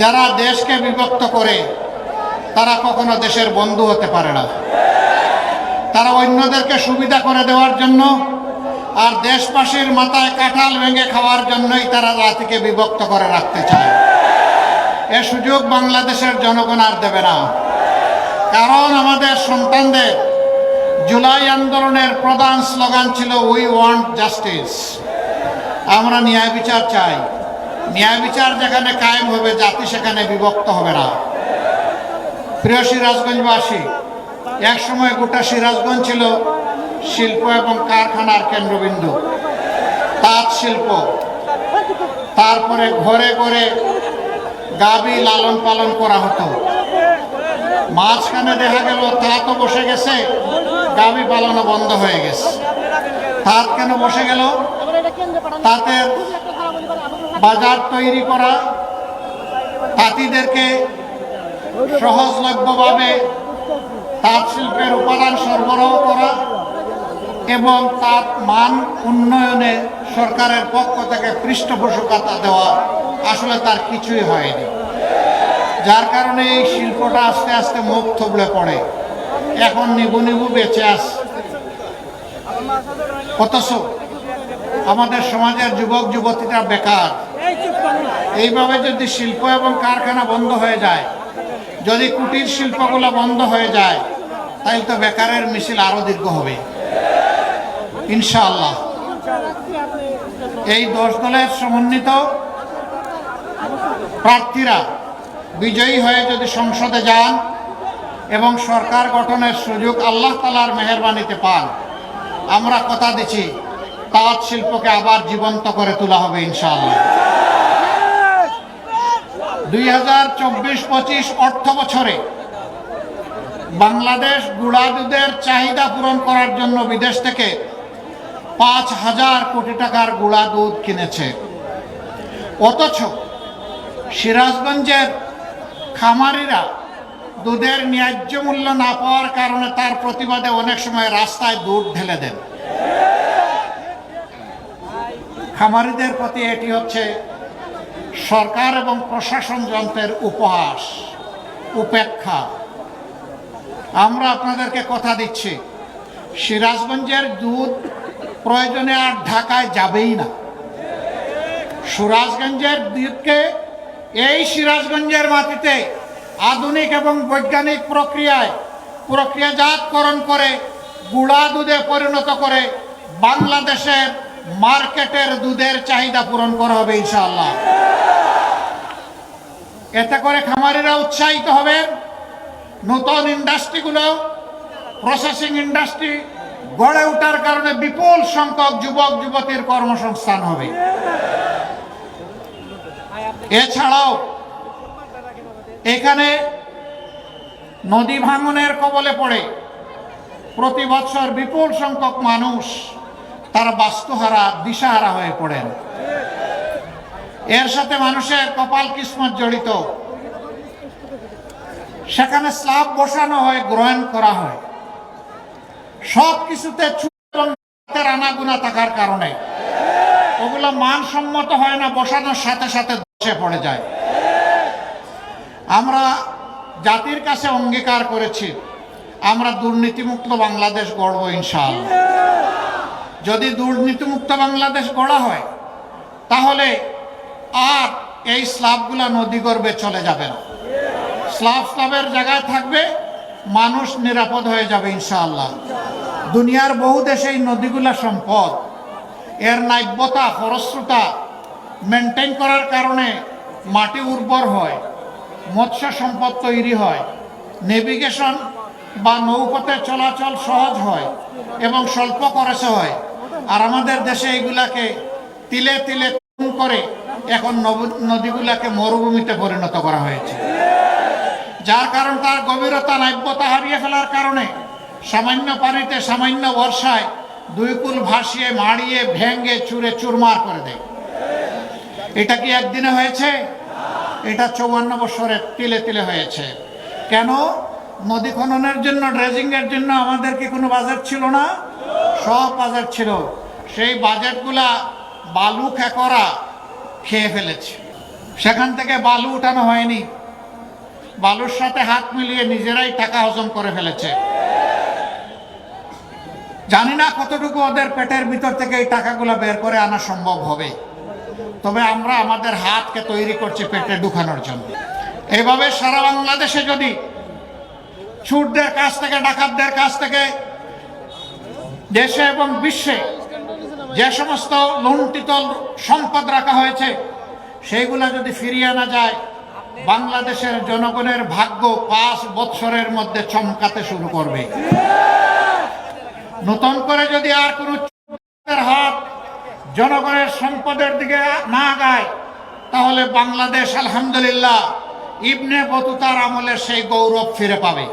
যারা দেশকে বিভক্ত করে তারা কখনো দেশের বন্ধু হতে পারে না। তারা অন্যদেরকে সুবিধা করে দেওয়ার জন্য আর দেশবাসীর মাথায় কাঁঠাল ভেঙে খাওয়ার জন্যই তারা জাতিকে বিভক্ত করে রাখতে চায়। এ সুযোগ বাংলাদেশের জনগণ আর দেবে না। কারণ আমাদের সন্তানদের জুলাই আন্দোলনের প্রধান স্লোগান ছিল উই ওয়ান্ট জাস্টিস। আমরা ন্যায় বিচার চাই। ন্যায় বিচার যেখানে কায়েম হবে জাতি সেখানে বিভক্ত হবে না। প্রিয় সিরাজগঞ্জবাসী, এক সময় গোটা সিরাজগঞ্জ ছিল শিল্প এবং কারখানার কেন্দ্রবিন্দু, তাঁত শিল্প। তারপরে ঘরে ঘরে গাভী লালন পালন করা হতো। মাঝখানে দেখা গেল তাঁতও বসে গেছে, গাভী পালনও বন্ধ হয়ে গেছে। তাঁত কেন বসে গেল? তাঁতের বাজার তৈরি করা, তাঁতিদেরকে সহজলভ্যভাবে তাঁত শিল্পের উপাদান সরবরাহ করা এবং তাঁত মান উন্নয়নে সরকারের পক্ষ থেকে পৃষ্ঠপোষকতা দেওয়া, আসলে তার কিছুই হয়নি। যার কারণে এই শিল্পটা আস্তে আস্তে মুখ থুবড়ে পড়ে, এখন নিবু নিবু বেঁচে আসে। অথচ আমাদের সমাজের যুবক যুবতীরা বেকার। এইভাবে যদি শিল্প এবং কারখানা বন্ধ হয়ে যায়, যদি কুটির শিল্পগুলো বন্ধ হয়ে যায়, তাহলে তো বেকারের মিছিল আরো দীর্ঘ হবে ইনশাআল্লাহ। এই 10 দলের সমন্বিত প্রার্থীরা বিজয়ী হয়ে যদি সংসদে যান এবং সরকার গঠনের সুযোগ আল্লাহ তাআলার মেহেরবানিতে পান, আমরা কথা দিচ্ছি তাঁত শিল্পকে আবার জীবন্ত করে তোলা হবে ইনশাআল্লাহ। 2024-25 অর্থ বছরে বাংলাদেশ গুঁড়া দুধের চাহিদা পূরণ করার জন্য বিদেশ থেকে 5,000 কোটি টাকার গুঁড়া দুধ কিনেছে। অথচ সিরাজগঞ্জের খামারিরা দুধের ন্যায্য মূল্য না পাওয়ার কারণে তার প্রতিবাদে অনেক সময় রাস্তায় দুধ ঢেলে দেন। খামারিদের প্রতি এটি হচ্ছে সরকার এবং প্রশাসন যন্ত্রের উপহাস, উপেক্ষা। আমরা আপনাদেরকে কথা দিচ্ছি, সিরাজগঞ্জের দুধ প্রয়োজনে আর ঢাকায় যাবেই না। সিরাজগঞ্জের দুধকে এই সিরাজগঞ্জের মাটিতে আধুনিক এবং বৈজ্ঞানিক প্রক্রিয়াজাতকরণ করে গুঁড়া দুধে পরিণত করে বাংলাদেশের মার্কেটের দুধের চাহিদা পূরণ করা হবে ইনশাআল্লাহ। এতে করে খামারিরা উৎসাহিত হবে, নতুন ইন্ডাস্ট্রিগুলো, প্রসেসিং ইন্ডাস্ট্রি গড়ে ওঠার কারণে বিপুল সংখ্যক যুবক যুবতীর কর্মসংস্থান হবে। এছাড়াও এখানে নদী ভাঙনের কবলে পড়ে প্রতি বছর বিপুল সংখ্যক মানুষ তারা বাস্তুহারা, দিশাহারা হয়ে পড়েন। এর সাথে মানুষের কপাল কিসমত জড়িত। সেখানে স্ল্যাব বসানো হয়, গ্রহণ করা হয়, সব কিছুতে আনাগুনা থাকার কারণে ওগুলো মানসম্মত হয় না, বসানোর সাথে সাথে ধসে পড়ে যায়। আমরা জাতির কাছে অঙ্গীকার করেছি, আমরা দুর্নীতিমুক্ত বাংলাদেশ গড়ব ইনশাআল্লাহ। যদি দুর্নীতিমুক্ত বাংলাদেশ গড়া হয়, তাহলে আর এই স্ল্যাবগুলা নদী গর্ভে চলে যাবে না। স্ল্যাবের জায়গায় থাকবে, মানুষ নিরাপদ হয়ে যাবে ইনশাআল্লাহ। দুনিয়ার বহু দেশে এই নদীগুলা সম্পদ, এর নাব্যতা, ফলশ্রুতা মেনটেন করার কারণে মাটি উর্বর হয়, মৎস্য সম্পদ তৈরি হয়, নেভিগেশন বা নৌপথে চলাচল সহজ হয় এবং স্বল্প খরচে হয়। আর আমাদের দেশে এগুলাকে তিলে তিলে করে এখন নদীগুলাকে মরুভূমিতে পরিণত করা হয়েছে, যার কারণ তার গভীরতা, নাব্যতা হারিয়ে ফেলার কারণে সামান্য পানিতে, সামান্য বর্ষায় 2 কুল ভাসিয়ে, মাড়িয়ে, ভেঙে, চুরে চুরমার করে দেয়। এটা কি একদিনে হয়েছে? এটা 54 বছরে তিলে তিলে হয়েছে। কেন? নদী খননের জন্য, ড্রেজিং এর জন্য আমাদের কি কোনো বাজেট ছিল না? সব বাজেট ছিল। সেই বাজেটগুলা বালু খেকরা খেয়ে ফেলেছে। সেখান থেকে বালু উঠানো হয়নি, বালুর সাথে হাত মিলিয়ে নিজেরাই টাকা হজম করে ফেলেছে। জানি না কতটুকু ওদের পেটের ভিতর থেকে এই টাকাগুলো বের করে আনা সম্ভব হবে, তবে আমরা আমাদের হাতকে তৈরি করছি পেটে ঢুকানোর জন্য। এইভাবে সারা বাংলাদেশে যদি চোরদের কাছ থেকে, ডাকাতদের কাছ থেকে দেশে এবং বিশ্বে যে সমস্ত লুণ্ঠিত সম্পদ রাখা হয়েছে সেইগুলা যদি ফিরিয়ে আনা যায়, বাংলাদেশের জনগণের ভাগ্য 5 বছরের মধ্যে চমকাতে শুরু করবে। নতুন করে যদি আর কোন হাত জনগণের সম্পদের দিকে না গায়, তাহলে বাংলাদেশ আলহামদুলিল্লাহ ইবনে বতুতার আমলের সেই গৌরব ফিরে পাবে।